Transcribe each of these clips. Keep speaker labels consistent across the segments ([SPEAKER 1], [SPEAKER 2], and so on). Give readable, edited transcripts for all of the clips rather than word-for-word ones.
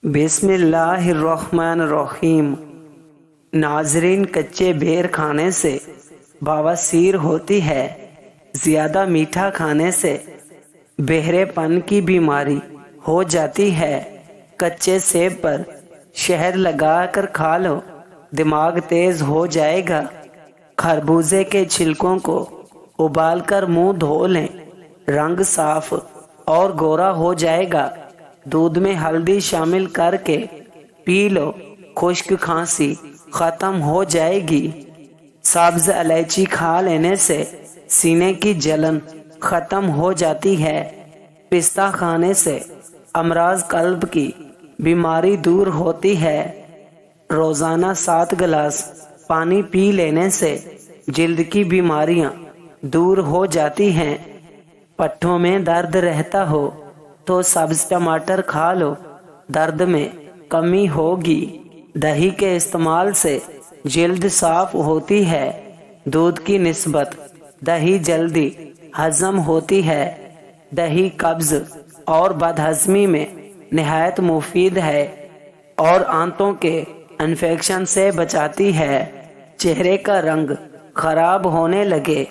[SPEAKER 1] بسم اللہ الرحمن الرحیم۔ ناظرین، کچے بیر کھانے سے بواسیر ہوتی ہے۔ زیادہ میٹھا کھانے سے بہرے پن کی بیماری ہو جاتی ہے۔ کچے سیب پر شہد لگا کر کھا لو، دماغ تیز ہو جائے گا۔ خربوزے کے چھلکوں کو ابال کر منہ دھو لیں، رنگ صاف اور گورا ہو جائے گا۔ دودھ میں ہلدی شامل کر کے پی لو، خشک کھانسی ختم ہو جائے گی۔ سبز الائچی کھا لینے سے سینے کی جلن ختم ہو جاتی ہے۔ پستہ کھانے سے امراض قلب کی بیماری دور ہوتی ہے۔ روزانہ 7 گلاس پانی پی لینے سے جلد کی بیماریاں دور ہو جاتی ہیں۔ پٹھوں میں درد رہتا ہو تو سبز ٹماٹر کھا لو، درد میں کمی ہوگی۔ دہی کے استعمال سے جلد صاف ہوتی ہے۔ دودھ کی نسبت دہی جلدی ہضم ہوتی ہے۔ دہی قبض اور بدہضمی میں نہایت مفید ہے اور آنتوں کے انفیکشن سے بچاتی ہے۔ چہرے کا رنگ خراب ہونے لگے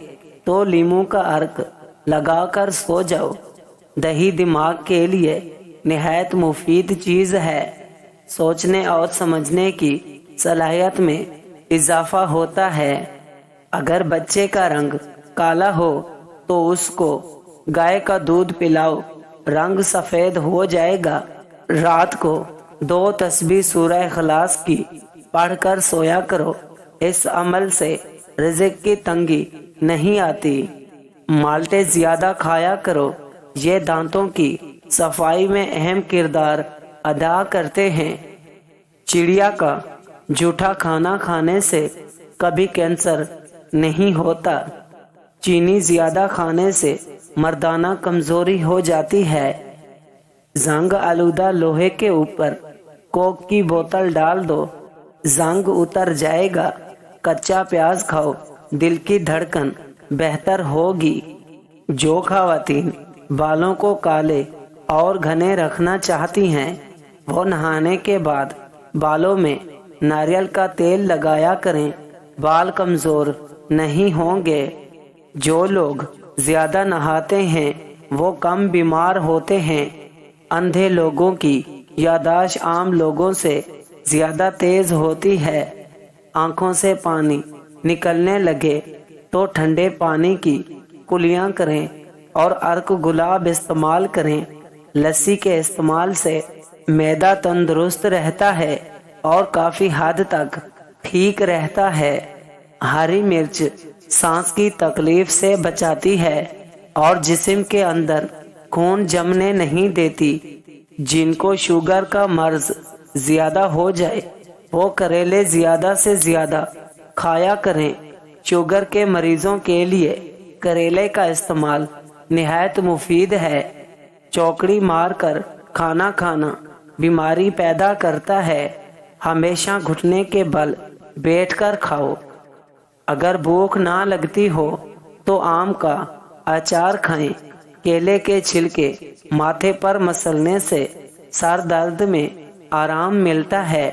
[SPEAKER 1] تو لیموں کا عرق لگا کر سو جاؤ۔ دہی دماغ کے لیے نہایت مفید چیز ہے۔ سوچنے اور سمجھنے کی صلاحیت میں اضافہ ہوتا ہے۔ اگر بچے کا رنگ کالا ہو تو اس کو گائے کا دودھ پلاؤ، رنگ سفید ہو جائے گا۔ رات کو 2 تسبیح سورہ اخلاص کی پڑھ کر سویا کرو، اس عمل سے رزق کی تنگی نہیں آتی۔ مالٹے زیادہ کھایا کرو، یہ دانتوں کی صفائی میں اہم کردار ادا کرتے ہیں۔ چڑیا کا جھوٹا کھانا کھانے سے کبھی کینسر نہیں ہوتا۔ چینی زیادہ کھانے سے مردانہ کمزوری ہو جاتی ہے۔ زنگ آلودہ لوہے کے اوپر کوک کی بوتل ڈال دو، زنگ اتر جائے گا۔ کچا پیاز کھاؤ، دل کی دھڑکن بہتر ہوگی۔ جو خواتین بالوں کو کالے اور گھنے رکھنا چاہتی ہیں وہ نہانے کے بعد بالوں میں ناریل کا تیل لگایا کریں، بال کمزور نہیں ہوں گے۔ جو لوگ زیادہ نہاتے ہیں وہ کم بیمار ہوتے ہیں۔ اندھے لوگوں کی یادداشت عام لوگوں سے زیادہ تیز ہوتی ہے۔ آنکھوں سے پانی نکلنے لگے تو ٹھنڈے پانی کی کلیاں کریں اور عرق گلاب استعمال کریں۔ لسی کے استعمال سے معدہ تندرست رہتا ہے اور کافی حد تک ٹھیک رہتا ہے۔ ہری مرچ سانس کی تکلیف سے بچاتی ہے اور جسم کے اندر خون جمنے نہیں دیتی۔ جن کو شوگر کا مرض زیادہ ہو جائے وہ کریلے زیادہ سے زیادہ کھایا کریں۔ شوگر کے مریضوں کے لیے کریلے کا استعمال نہایت مفید ہے۔ چوکڑی مار کر کھانا کھانا بیماری پیدا کرتا ہے۔ ہمیشہ گھٹنے کے بل بیٹھ کر کھاؤ۔ اگر بھوک نہ لگتی ہو تو آم کا اچار کھائیں۔ کیلے کے چھلکے ماتھے پر مسلنے سے سر درد میں آرام ملتا ہے۔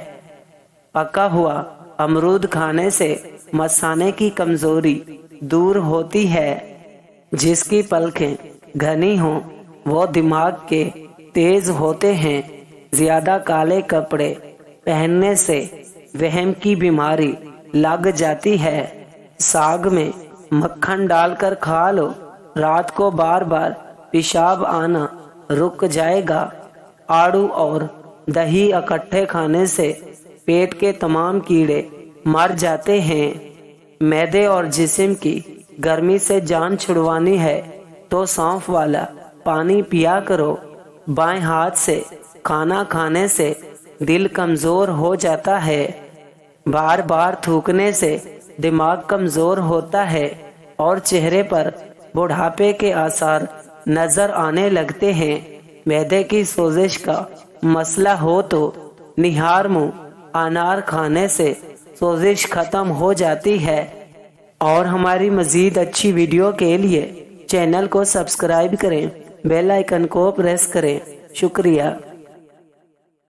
[SPEAKER 1] پکا ہوا امرود کھانے سے مثانے کی کمزوری دور ہوتی ہے۔ جس کی پلکیں گھنی ہوں وہ دماغ کے تیز ہوتے ہیں۔ زیادہ کالے کپڑے پہننے سے وہم کی بیماری لگ جاتی ہے۔ ساگ میں مکھن ڈال کر کھا لو، رات کو بار بار پیشاب آنا رک جائے گا۔ آڑو اور دہی اکٹھے کھانے سے پیٹ کے تمام کیڑے مر جاتے ہیں۔ معدے اور جسم کی گرمی سے جان چھڑوانی ہے تو سونف والا پانی پیا کرو۔ بائیں ہاتھ سے کھانا کھانے سے دل کمزور ہو جاتا ہے۔ بار بار تھوکنے سے دماغ کمزور ہوتا ہے اور چہرے پر بڑھاپے کے آثار نظر آنے لگتے ہیں۔ معدے کی سوزش کا مسئلہ ہو تو نہار منہ انار کھانے سے سوزش ختم ہو جاتی ہے۔ اور ہماری مزید اچھی ویڈیو کے لیے چینل کو سبسکرائب کریں، بیل آئیکن کو پریس کریں۔ شکریہ۔